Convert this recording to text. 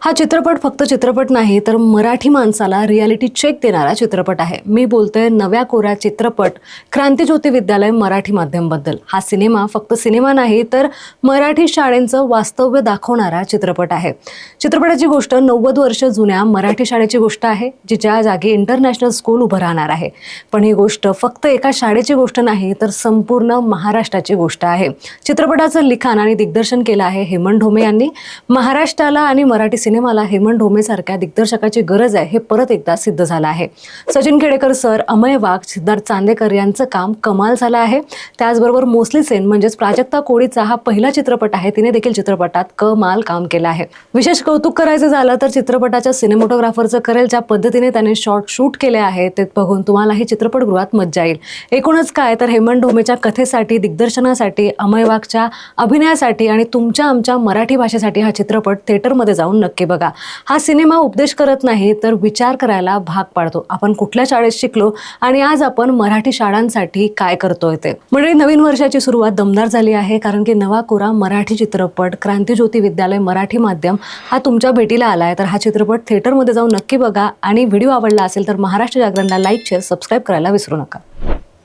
हा चित्रपट फक्त चित्रपट नाही तर मराठी माणसाला रियालिटी चेक देणारा चित्रपट आहे। मी बोलतोय नव्या कोऱ्या चित्रपट क्रांतिज्योती विद्यालय मराठी माध्यम बद्दल। हा सिनेमा फक्त सिनेमा नाही तर मराठी शाळेंचं वास्तव्य दाखवणारा चित्रपट आहे। चित्रपटाची गोष्ट 90 वर्ष जुन्या मराठी शाळेची गोष्ट आहे, जिच्या जागी इंटरनॅशनल स्कूल उभं राहणार आहे। पण ही गोष्ट फक्त एका शाळेची गोष्ट नाही तर संपूर्ण महाराष्ट्राची गोष्ट आहे। चित्रपटाचं लिखाण आणि दिग्दर्शन केलं आहे हेमंत ढोमे यांनी। महाराष्ट्राला आणि मराठी सिनेमाला हेमंत ढोमे सारख्या दिग्दर्शकाची गरज आहे हे परत एकदा सिद्ध झालं आहे। सचिन खेडेकर सर, अमय वाघ, सिद्धार्थ चांदेकर यांचं काम कमाल झालं आहे। त्याचबरोबर मोस्टली सेन म्हणजेच प्राजक्ता कोळीचा हा पहिला चित्रपट आहे, तिने देखील चित्रपटात कमाल काम केलं आहे। विशेष कौतुक करायचं झालं तर चित्रपटाच्या सिनेमॅटोग्राफरचं करेल ज्या पद्धतीने त्याने शॉट शूट केले आहे ते बघून तुम्हालाही चित्रपटगृहात मज्जा येईल। एकूणच काय तर हेमंत ढोमेच्या कथेसाठी, दिग्दर्शनासाठी, अमय वाघच्या अभिनयासाठी आणि तुमच्या आमच्या मराठी भाषेसाठी हा चित्रपट थिएटरमध्ये जाऊन नक्की बघा। हा सिनेमा उपदेश करत नाही तर विचार करायला भाग पाडतो। आपण कुठल्या शाळेत शिकलो आणि आज आपण मराठी शाळांसाठी काय करतोय ते। म्हणजे नवीन वर्षाची सुरुवात दमदार झाली आहे, कारण की नवा कोरा मराठी चित्रपट क्रांतिज्योती विद्यालय मराठी माध्यम हा तुमच्या भेटीला आलाय। तर हा चित्रपट थिएटरमध्ये जाऊन नक्की बघा आणि व्हिडिओ आवडला असेल तर महाराष्ट्र जागरणला लाईक, शेअर, सबस्क्राईब करायला विसरू नका।